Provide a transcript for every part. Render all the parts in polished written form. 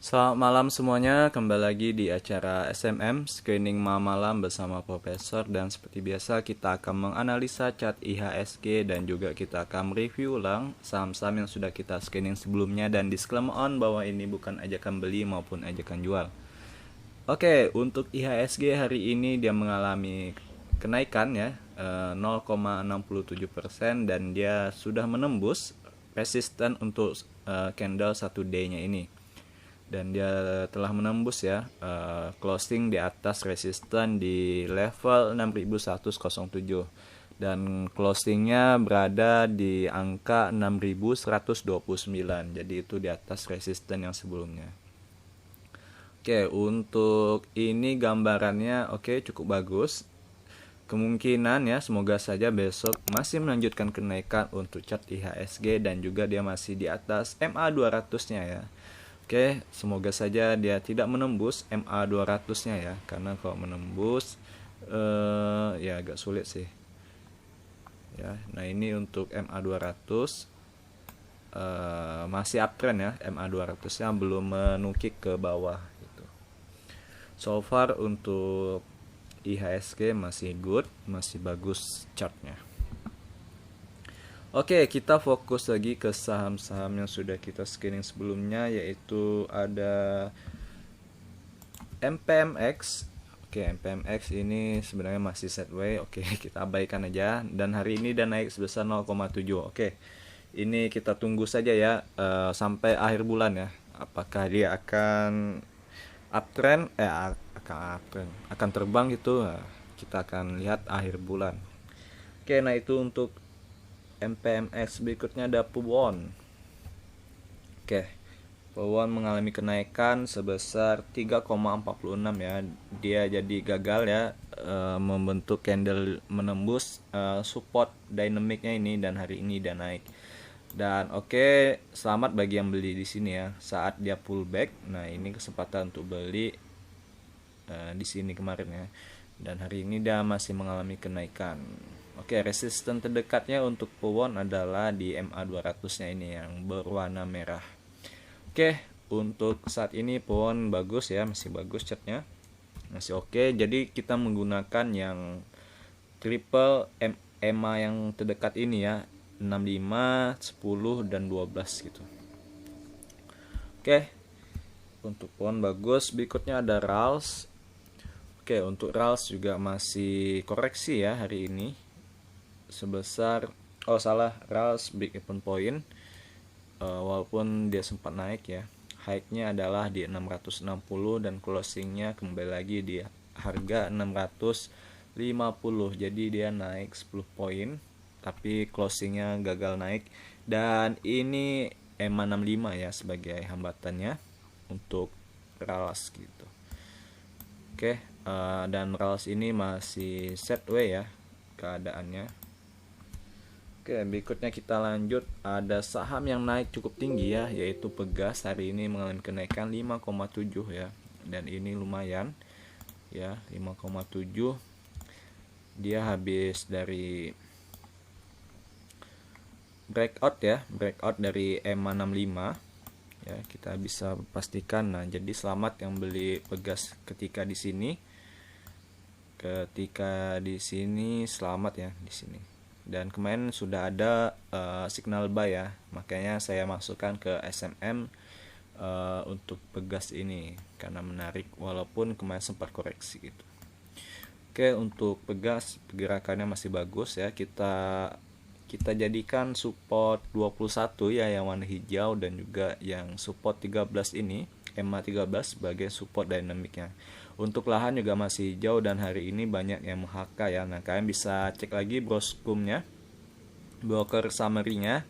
Selamat malam semuanya, kembali lagi di acara SMM Screening Malam bersama Profesor. Dan seperti biasa kita akan menganalisa chart IHSG dan juga kita akan review ulang saham-saham yang sudah kita screening sebelumnya. Dan disclaimer on bahwa ini bukan ajakan beli maupun ajakan jual. Oke, untuk IHSG hari ini dia mengalami kenaikan ya, 0,67% dan dia sudah menembus resisten untuk candle 1 day-nya ini. Dan dia telah menembus ya, closing di atas resisten di level 6107 dan closingnya berada di angka 6129, jadi itu di atas resisten yang sebelumnya. Oke, untuk ini gambarannya cukup bagus. Kemungkinan ya, semoga saja besok masih melanjutkan kenaikan untuk chart IHSG dan juga dia masih di atas MA200-nya ya. Oke, semoga saja dia tidak menembus MA200-nya ya, karena kalau menembus ya agak sulit sih. Ya, nah ini untuk MA200 masih uptrend ya, MA200-nya belum menukik ke bawah gitu. So far untuk IHSG masih good, masih bagus chartnya. Oke, kita fokus lagi ke saham-saham yang sudah kita screening sebelumnya, yaitu ada MPMX. Oke, MPMX ini sebenarnya masih sideways. Oke, kita abaikan aja. Dan hari ini dia naik sebesar 0,7. Oke, ini kita tunggu saja ya sampai akhir bulan ya. Apakah dia akan uptrend? Akan terbang gitu? Kita akan lihat akhir bulan. Oke, nah itu untuk MPMX. Berikutnya ada Puwon. Oke, Puwon mengalami kenaikan sebesar 3,46 ya. Dia jadi gagal ya, membentuk candle menembus support dinamiknya ini, dan hari ini dia naik. Dan selamat bagi yang beli di sini ya saat dia pullback. Nah, ini kesempatan untuk beli di sini kemarin ya. Dan hari ini dia masih mengalami kenaikan. Resisten terdekatnya untuk Puwon adalah di MA200-nya ini yang berwarna merah. Untuk saat ini Puwon bagus ya, masih bagus chartnya. Masih jadi kita menggunakan yang triple EMA yang terdekat ini ya, 65, 10 dan 12 gitu. Untuk Puwon bagus. Berikutnya ada RALS. Untuk RALS juga masih koreksi ya hari ini. Sebesar RALS break even point, walaupun dia sempat naik ya. High-nya adalah di 660 dan closingnya kembali lagi di harga 650. Jadi dia naik 10 poin tapi closingnya gagal naik. Dan ini EMA 65 ya sebagai hambatannya untuk RALS gitu. Dan RALS ini masih sideways ya keadaannya. Berikutnya kita lanjut, ada saham yang naik cukup tinggi ya, yaitu Pegas. Hari ini mengalami kenaikan 5,7 ya, dan ini lumayan ya, 5,7. Dia habis dari breakout dari EMA 65 ya, kita bisa pastikan. Nah, jadi selamat yang beli Pegas ketika di sini. Selamat ya di sini. Dan kemarin sudah ada signal buy ya, makanya saya masukkan ke SMM untuk Pegas ini karena menarik walaupun kemarin sempat koreksi gitu. Untuk Pegas pergerakannya masih bagus ya. Kita jadikan support 21 ya yang warna hijau, dan juga yang support 13 ini EMA 13 sebagai support dinamiknya. Untuk lahan juga masih hijau dan hari ini banyak yang MHK ya. Nah, kalian bisa cek lagi broskumnya, broker summary-nya,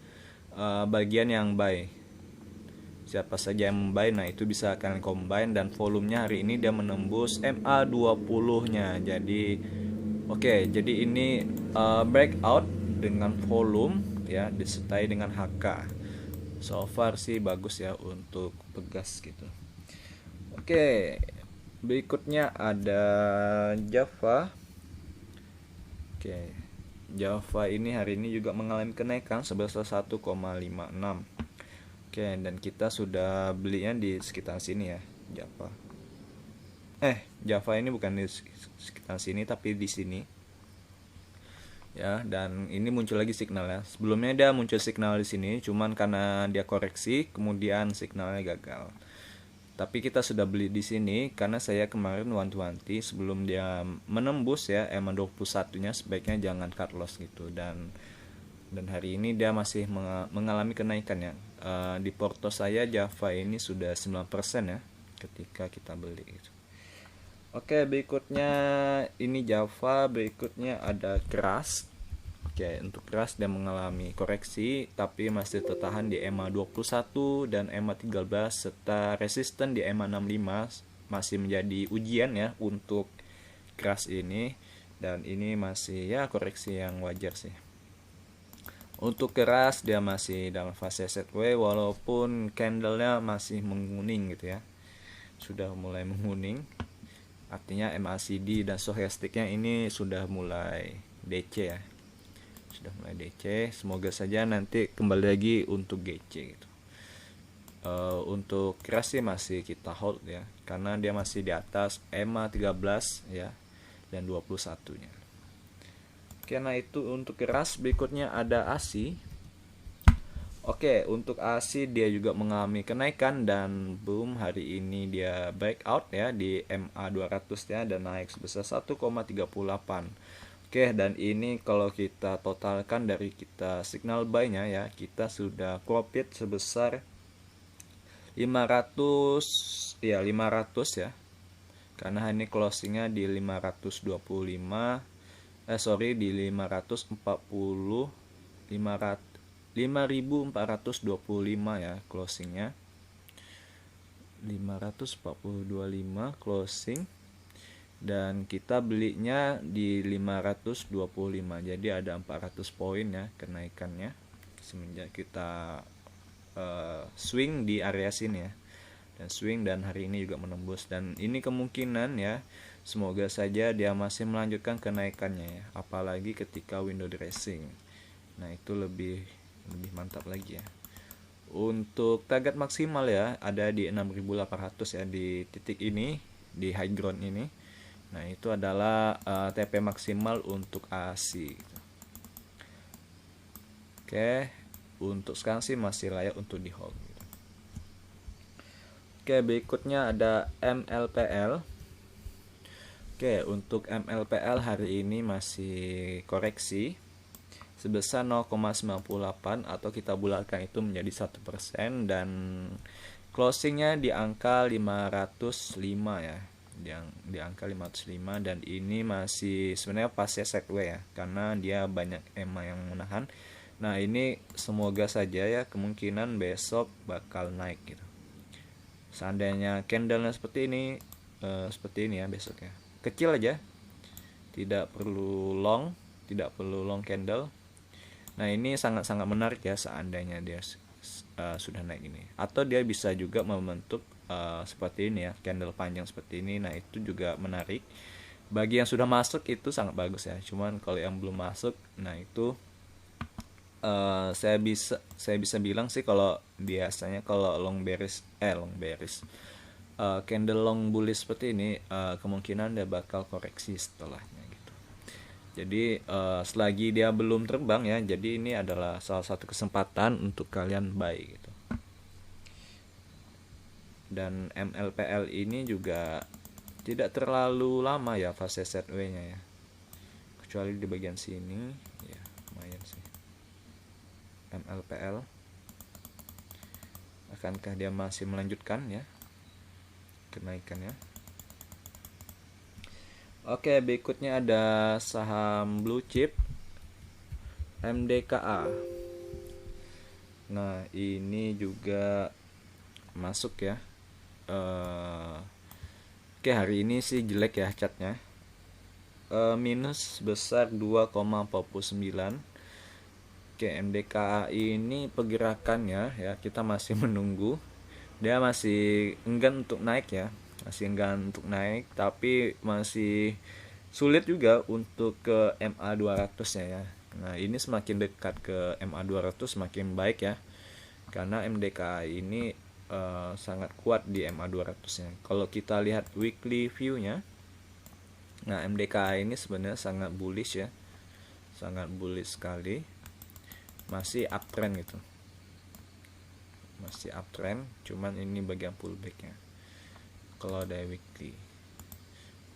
bagian yang buy. Siapa saja yang buy, nah itu bisa kalian combine. Dan volumenya hari ini dia menembus MA20-nya. Jadi ini breakout dengan volume ya, disertai dengan HK. So far sih bagus ya untuk Pegas gitu. Berikutnya ada Java. Java ini hari ini juga mengalami kenaikan sebesar 1,56. Oke, dan kita sudah belinya di sekitar sini ya, Java. Java ini bukan di sekitar sini tapi di sini. Ya, dan ini muncul lagi signal ya. Sebelumnya dia muncul signal di sini, cuman karena dia koreksi, kemudian signalnya gagal. Tapi kita sudah beli di sini karena saya kemarin wanti-wanti sebelum dia menembus ya EMA 21-nya sebaiknya jangan cut loss gitu, dan hari ini dia masih mengalami kenaikan ya. Di porto saya Java ini sudah 9% ya ketika kita beli gitu. Oke, berikutnya ini Java, berikutnya ada keras. Oke, untuk keras dia mengalami koreksi tapi masih tertahan di EMA 21 dan EMA 13 serta resisten di EMA 65 masih menjadi ujian ya untuk keras ini, dan ini masih ya koreksi yang wajar sih. Untuk keras dia masih dalam fase sideways walaupun candlenya masih menguning gitu ya. Sudah mulai menguning. Artinya MACD dan stochasticnya ini sudah mulai DC ya. Sudah mulai DC. Semoga saja nanti kembali lagi untuk GC gitu. Untuk keras sih masih kita hold ya, karena dia masih di atas EMA 13 ya dan 21-nya. Karena itu untuk keras. Berikutnya ada ASI. Oke, untuk ASI dia juga mengalami kenaikan dan boom hari ini dia breakout ya di MA 200 ya dan naik sebesar 1,38. Oke, dan ini kalau kita totalkan dari kita signal buy-nya ya, kita sudah profit sebesar 500 ya. Karena ini closingnya di 525 di 5.425 ya closingnya, 525 closing, dan kita belinya di 525, jadi ada 400 poin ya kenaikannya semenjak kita swing di area sini ya, dan swing dan hari ini juga menembus, dan ini kemungkinan ya semoga saja dia masih melanjutkan kenaikannya ya, apalagi ketika window dressing. Nah itu lebih mantap lagi ya. Untuk target maksimal ya ada di 6.800 ya di titik ini, di high ground ini. Nah itu adalah TP maksimal untuk ASI gitu. Oke, untuk sekarang sih masih layak untuk di hold gitu. Oke, berikutnya ada MLPL. Oke, untuk MLPL hari ini masih koreksi sebesar 0,98 atau kita bulatkan itu menjadi 1%, dan closingnya di angka 505 ya, di angka 505, dan ini masih sebenarnya fase sideways ya karena dia banyak EMA yang menahan. Nah ini semoga saja ya kemungkinan besok bakal naik gitu. Seandainya candlenya seperti ini ya besok ya, kecil aja, tidak perlu long candle. Nah ini sangat-sangat menarik ya seandainya dia sudah naik ini, atau dia bisa juga membentuk seperti ini ya, candle panjang seperti ini. Nah itu juga menarik bagi yang sudah masuk, itu sangat bagus ya. Cuman kalau yang belum masuk, nah itu saya bisa bilang sih kalau biasanya kalau long bearish candle long bullish seperti ini kemungkinan dia bakal koreksi setelahnya gitu. Jadi selagi dia belum terbang ya, jadi ini adalah salah satu kesempatan untuk kalian buy gitu. Dan MLPL ini juga tidak terlalu lama ya fase sideways-nya ya, kecuali di bagian sini ya, lumayan sih. MLPL akankah dia masih melanjutkan ya kenaikannya? Oke, berikutnya ada saham blue chip MDKA. Nah ini juga masuk ya. Oke, hari ini sih jelek ya catnya, minus besar 2,49. Oke, MDKA ini pergerakannya ya kita masih menunggu, dia masih enggan untuk naik ya, tapi masih sulit juga untuk ke MA 200 nya ya. Nah ini semakin dekat ke MA 200 semakin baik ya, karena MDKA ini sangat kuat di MA200 nya. Kalau kita lihat weekly view nya, nah MDKA ini sebenarnya sangat bullish ya, sangat bullish sekali, masih uptrend gitu, masih uptrend, cuman ini bagian pullbacknya kalau dari weekly.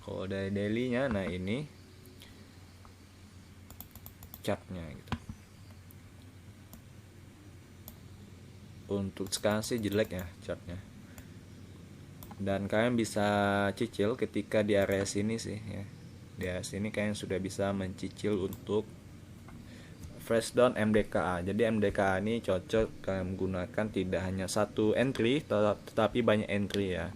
Kalau dari daily nya, nah ini chartnya gitu. Untuk sekarang sih jelek ya chartnya, dan kalian bisa cicil ketika di area sini sih ya. Di area sini kalian sudah bisa mencicil untuk fresh down MDKA. Jadi MDKA ini cocok kalian menggunakan tidak hanya satu entry tetapi banyak entry ya.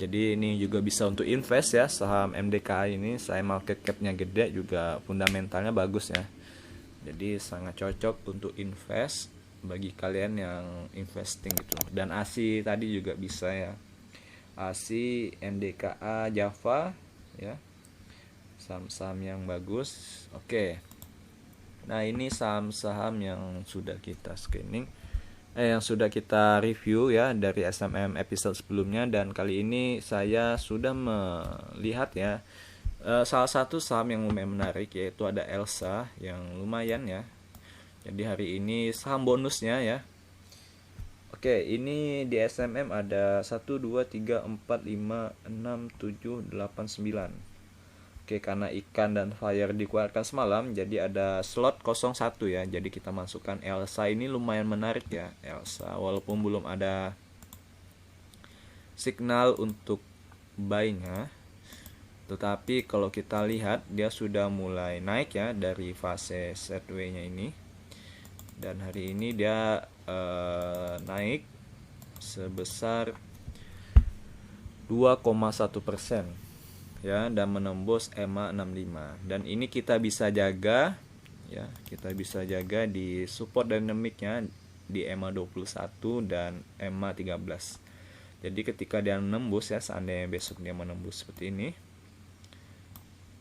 Jadi ini juga bisa untuk invest ya, saham MDKA ini saya market capnya gede, juga fundamentalnya bagus ya. Jadi sangat cocok untuk invest bagi kalian yang investing gitu. Dan ASI tadi juga bisa ya, ASI, MDKA, Java ya, saham-saham yang bagus. Oke. Nah ini saham-saham yang sudah kita screening, yang sudah kita review ya dari SMM episode sebelumnya, dan kali ini saya sudah melihat ya salah satu saham yang lumayan menarik, yaitu ada Elsa yang lumayan ya. Jadi hari ini saham bonusnya ya. Oke, ini di SMM ada 1 2 3 4 5 6 7 8 9. Oke, karena ikan dan fire dikeluarkan semalam, jadi ada slot 01 ya. Jadi kita masukkan Elsa, ini lumayan menarik ya Elsa, walaupun belum ada signal untuk buy-nya. Tetapi kalau kita lihat dia sudah mulai naik ya dari fase sideways-nya ini. Dan hari ini dia naik sebesar 2,1% ya, dan menembus EMA 65, dan ini kita bisa jaga ya, kita bisa jaga di support dinamiknya di EMA 21 dan EMA 13. Jadi ketika dia menembus ya, seandainya besok dia menembus seperti ini,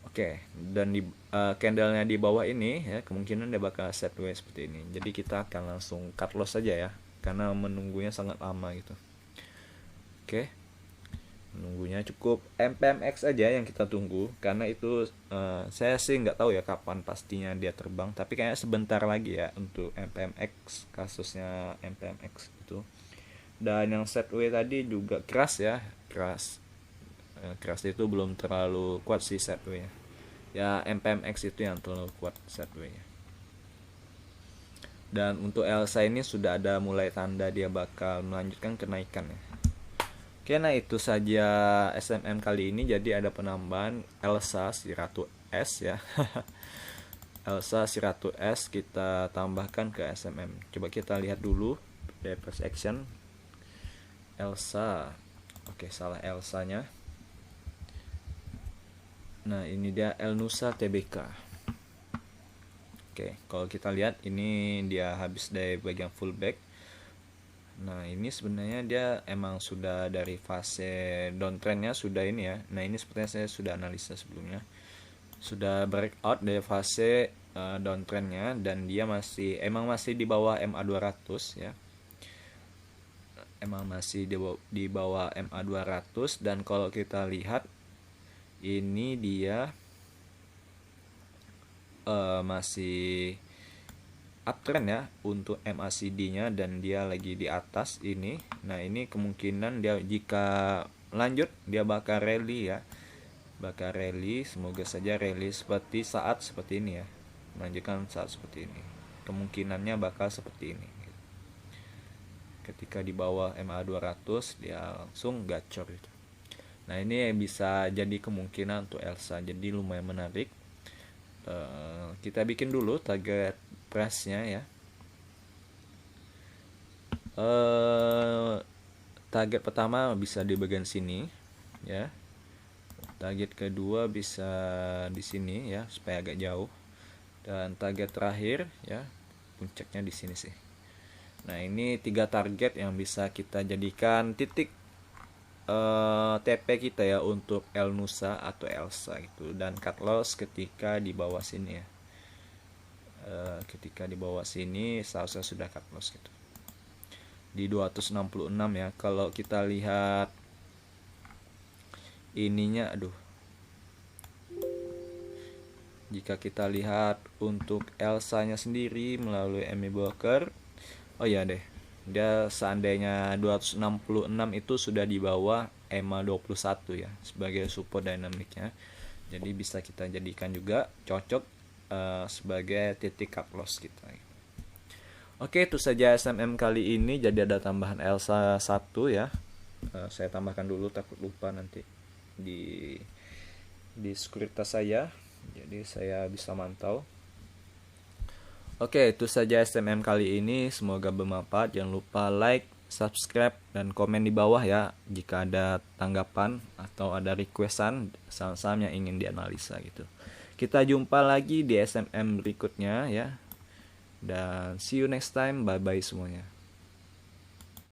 oke, dan di candlenya di bawah ini ya, kemungkinan dia bakal sideways seperti ini. Jadi kita akan langsung cut loss saja ya, karena menunggunya sangat lama gitu. Oke, menunggunya cukup MPMX aja yang kita tunggu, karena itu saya sih nggak tahu ya kapan pastinya dia terbang, tapi kayaknya sebentar lagi ya untuk MPMX, kasusnya MPMX itu. Dan yang sideways tadi juga keras ya, keras itu belum terlalu kuat sih sideways ya, MPMX itu yang terlalu kuat sideways. Dan untuk Elsa ini sudah ada mulai tanda dia bakal melanjutkan kenaikan ya. Oke, nah itu saja SMM kali ini. Jadi ada penambahan Elsa si Ratu S ya. Elsa si Ratu S kita tambahkan ke SMM. Coba kita lihat dulu dari price action Elsa. Oke, salah Elsanya. Nah ini dia Elnusa Tbk. Oke, kalau kita lihat ini dia habis dari bagian fullback. Nah ini sebenarnya dia emang sudah dari fase downtrendnya sudah ini ya. Nah ini sepertinya saya sudah analisa sebelumnya, sudah breakout dari fase downtrendnya, dan dia emang masih di bawah MA200 ya, emang masih di bawah MA200. Dan kalau kita lihat ini dia masih uptrend ya untuk MACD-nya, dan dia lagi di atas ini. Nah ini kemungkinan dia jika lanjut dia bakal rally ya, bakal rally, semoga saja rally seperti saat seperti ini ya, melanjutkan saat seperti ini, kemungkinannya bakal seperti ini. Ketika di bawah MA200 dia langsung gacor gitu. Nah ini bisa jadi kemungkinan untuk Elsa, jadi lumayan menarik. Kita bikin dulu target price-nya ya. Target pertama bisa di bagian sini ya. Target kedua bisa di sini ya, supaya agak jauh. Dan target terakhir ya, puncaknya di sini sih. Nah, ini 3 target yang bisa kita jadikan titik TP kita ya untuk Elnusa atau Elsa gitu, dan cut loss ketika di bawah sini ya. Ketika di bawah sini seharusnya sudah cut loss gitu. di 266 ya. Kalau kita lihat ininya, jika kita lihat untuk Elsa-nya sendiri melalui Amy Broker, oh ya deh, dia seandainya 266 itu sudah di bawah EMA 21 ya sebagai support dinamiknya. Jadi bisa kita jadikan juga cocok sebagai titik cut loss kita. Oke, itu saja SMM kali ini. Jadi ada tambahan Elsa 1 ya. Saya tambahkan dulu, takut lupa nanti di sekuritas saya. Jadi saya bisa mantau. Oke, itu saja SMM kali ini. Semoga bermanfaat. Jangan lupa like, subscribe, dan komen di bawah ya jika ada tanggapan atau ada requestan saham-saham yang ingin dianalisa gitu. Kita jumpa lagi di SMM berikutnya ya. Dan see you next time. Bye bye semuanya.